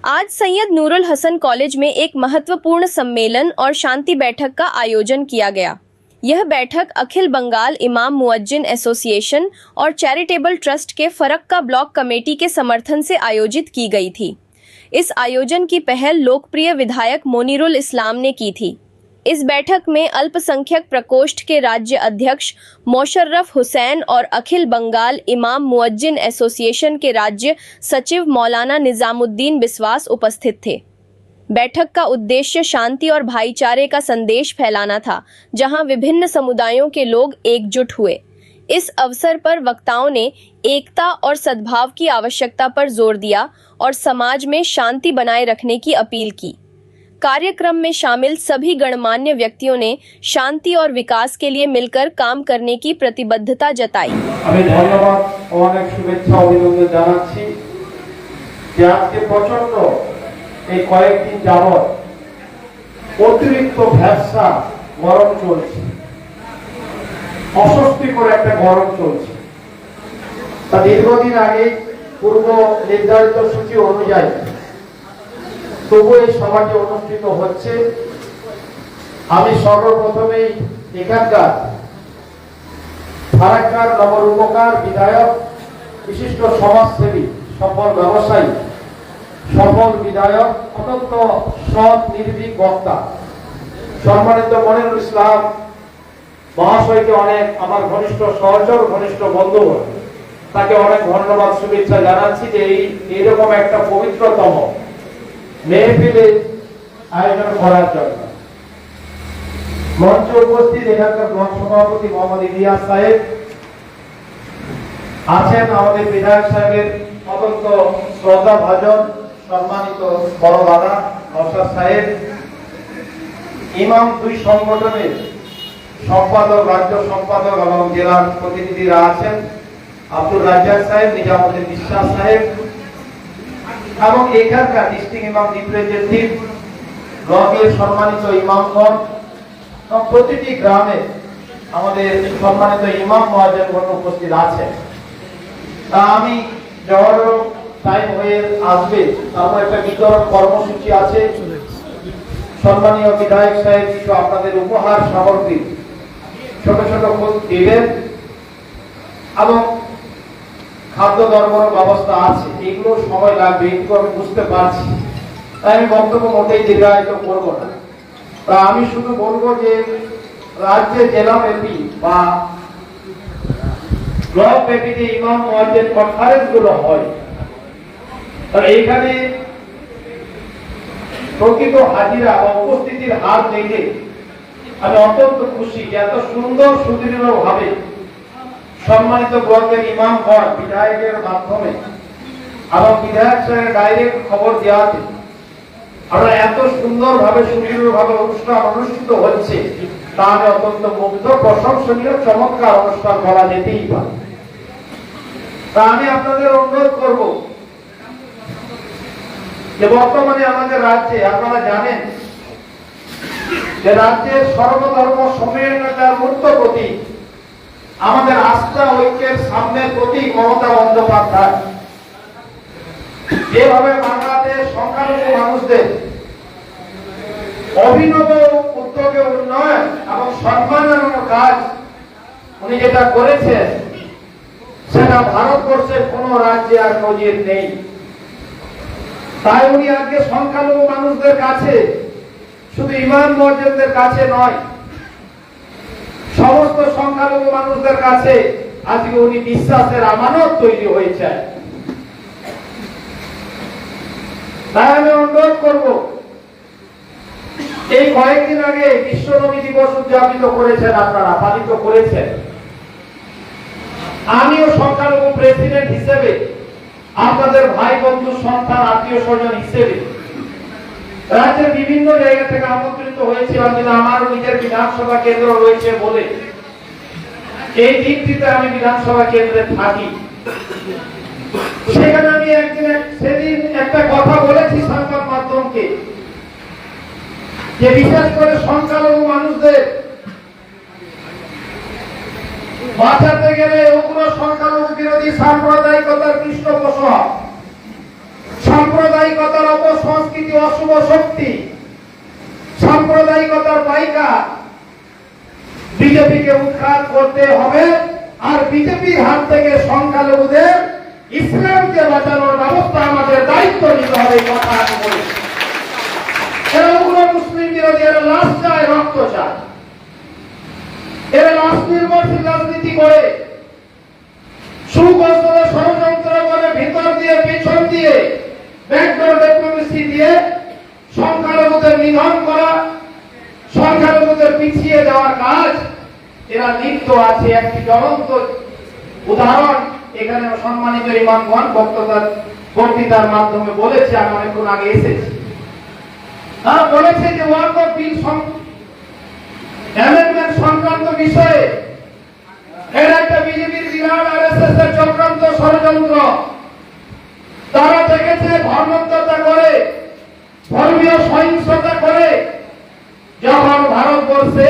आज सैयद नूरुल हसन कॉलेज में एक महत्वपूर्ण सम्मेलन और शांति बैठक का आयोजन किया गया। यह बैठक अखिल बंगाल इमाम मुअज्जिन एसोसिएशन और चैरिटेबल ट्रस्ट के फरक्का ब्लॉक कमेटी के समर्थन से आयोजित की गई थी। इस आयोजन की पहल लोकप्रिय विधायक मोनीरुल इस्लाम ने की थी। इस बैठक में अल्पसंख्यक प्रकोष्ठ के राज्य अध्यक्ष मोशर्रफ हुसैन और अखिल बंगाल इमाम मुअज्जिन एसोसिएशन के राज्य सचिव मौलाना निजामुद्दीन बिस्वास उपस्थित थे। बैठक का उद्देश्य शांति और भाईचारे का संदेश फैलाना था, जहां विभिन्न समुदायों के लोग एकजुट हुए। इस अवसर पर वक्ताओं ने एकता और सद्भाव की आवश्यकता पर जोर दिया और समाज में शांति बनाए रखने की अपील की। कार्यक्रम में शामिल सभी गणमान्य व्यक्तियों ने शांति और विकास के लिए मिलकर काम करने की प्रतिबद्धता जताई। আমি ধন্যবাদ ও অনেক শুভেচ্ছা অভিনন্দন জানাচ্ছি যে আজকে প্রচন্ড এই কয়েকদিন যাবত অতিরিক্ত ভ্যাপসা গরম চলছে, অস্বস্তিকর একটা গরম চলছে। তা দীর্ঘদিন আগে পূর্ব নির্ধারিত সূচি অনুযায়ী তবু এই সভাটি অনুষ্ঠিত হচ্ছে। আমি সর্বপ্রথমেই এখানকার ফারাক্কার নবরূপকার বিধায়ক, বিশিষ্ট সমাজসেবী, সফল ব্যবসায়ী, সফল বিধায়ক, অত্যন্ত সৎ নির্ভীক বক্তা সম্মানিত মনিরুল ইসলাম মহাশয়কে অনেক আমার ঘনিষ্ঠ সহচর, ঘনিষ্ঠ বন্ধু, তাকে অনেক ধন্যবাদ শুভেচ্ছা জানাচ্ছি যে এইরকম একটা পবিত্রতম মেহফিলে আয়োজন করার জন্য। মঞ্চে উপস্থিত এখানকার ব্লক সভাপতি মোহাম্মদ ইলিয়াস সাহেব আছেন, আমাদের বিধায়ক সাহেবের অত্যন্ত শ্রদ্ধা ভাজন সম্মানিত বড় দাদা নওশাদ সাহেব, ইমাম দুই সংগঠনের সম্পাদক, রাজ্য সম্পাদক এবং জেলার প্রতিনিধিরা আছেন, আব্দুল রাজ্জাক সাহেব, নিজামুদ্দিন বিশ্বাস সাহেব এবং এখানকার ডিস্ট্রিক্ট ইমাম রিপ্রেজেন্টেটিভ, ব্লকের সম্মানিত ইমামগণ, প্রতিটি গ্রামে আমাদের সম্মানিত ইমাম মুয়াজ্জিনগণ উপস্থিত আছেন। আমি যাওয়ার টাইম হয়ে আসবে, তারপর একটা বিতরণ কর্মসূচি আছে। সম্মানীয় বিধায়ক সাহেব কিছু আপনাদের উপহার সামগ্রী ছোট ছোট দিবেন এবং খাদ্য দ্রব্যের ব্যবস্থা আছে। এগুলো সময় লাগবে, এগুলো আমি বুঝতে পারছি, তাই আমি বক্তব্য মোটেই দীর্ঘায়িত করব না। তা আমি শুধু বলবো যে রাজ্যে জেলা ব্যাপী বা ব্লক ব্যাপী যে ইমাম মুয়াজ্জিন কনফারেন্স গুলো হয়, এইখানে প্রকৃত হাজিরা বা উপস্থিতির হার দেখে আমি অত্যন্ত খুশি যে এত সুন্দর সুদৃঢ় ভাবে সম্মানিত ব্লকের ইমামগণ বিধায়কের মাধ্যমে এবং বিধায়ক সাহেবের ডাইরেক্ট খবর দেওয়াতে আমরা এত সুন্দর ভাবে সুদৃঢ় ভাবে অনুষ্ঠান অনুষ্ঠিত হচ্ছে, তা আমি অত্যন্ত মুগ্ধ, প্রশংসনীয়, চমৎকার অনুষ্ঠান বলা যেতেই পারে। তা আমি আপনাদের অনুরোধ করব যে বর্তমানে আমাদের রাজ্যে আপনারা জানেন যে রাজ্যের সর্বধর্ম সম্মিলনতার মূর্ত প্রতীক, আমাদের আস্থা ঐক্যের সামনের প্রতীক মমতা বন্দ্যোপাধ্যায় যেভাবে বাংলাদেশ সংখ্যালঘু মানুষদের অভিনব উদ্যোগে উন্নয়ন এবং সম্মানজনক কাজ উনি যেটা করেছেন, সেটা ভারতবর্ষের কোন রাজ্যে আর নজির নেই। তাই উনি আজকে সংখ্যালঘু মানুষদের কাছে, শুধু ইমাম মুয়াজ্জিনদের কাছে নয়, সমস্ত সংখ্যালঘু মানুষদের কাছে আজকে উনি বিশ্বাসের আমানত তৈরি হয়েছে। তাই আমি অনুরোধ করব, এই কয়েকদিন আগে বিশ্ব নবী দিবস উদযাপিত করেছেন, আপনারা পালিত করেছেন। আমিও সংখ্যালঘু প্রেসিডেন্ট হিসেবে, আপনাদের ভাই বন্ধু সন্তান আত্মীয় স্বজন হিসেবে রাজ্যের বিভিন্ন জায়গা থেকে আমন্ত্রিত হয়েছিলাম, কিন্তু আমার নিজের বিধানসভা কেন্দ্র রয়েছে বলে এই দিকটিতে আমি বিধানসভা কেন্দ্রে থাকি। সেখানে আমি সেদিন একটা কথা বলেছি সংবাদ মাধ্যমকে, যে বিশেষ করে সংখ্যালঘু মানুষদের বাঁচাতে গেলে উগ্র সংখ্যালঘু বিরোধী সাম্প্রদায়িকতার পৃষ্ঠপোষক, সাম্প্রদায়িকতার লড়াইকা বিজেপিকে উৎখাত করতে হবে, আর বিজেপির হাত থেকে সংখ্যালঘুদের ইসলামকে বাঁচানোর ব্যবস্থা আমাদের দায়িত্ব নিতে হবে। কথা আমি বলি, এরা উগ্র মুসলিম বিরোধী, এরা লাশ চায়, রক্ত চায়, এরা লাশ নির্ভরশীল রাজনীতি করে, সুকৌশলে ষড়যন্ত্র করে, ভিতর দিয়ে পেছন দিয়ে ব্যাকডোর ডিপ্লোমেসি দিয়ে সংখ্যালঘুদের নিধন করা, সংখ্যালঘুদের পিছিয়ে দেওয়ার কাজ এরা লিপ্ত আছে। একটি জ্বলন্ত উদাহরণ এখানে সম্মানিত ইমামগণ বক্তৃতার মাধ্যমে বলেছে, আমি অনেকক্ষণ আগে এসেছি। তারা বলেছে যে ওয়াকফ বিল অ্যামেন্ডমেন্ট সংক্রান্ত বিষয়ে এর একটা বিজেপির বিরাট আরএসএস এর চক্রান্ত ষড়যন্ত্র। তারা দেখেছে ধর্মোত্ততা করে, ধর্মীয় সহিংসতা করে, যখন ভারতবর্ষে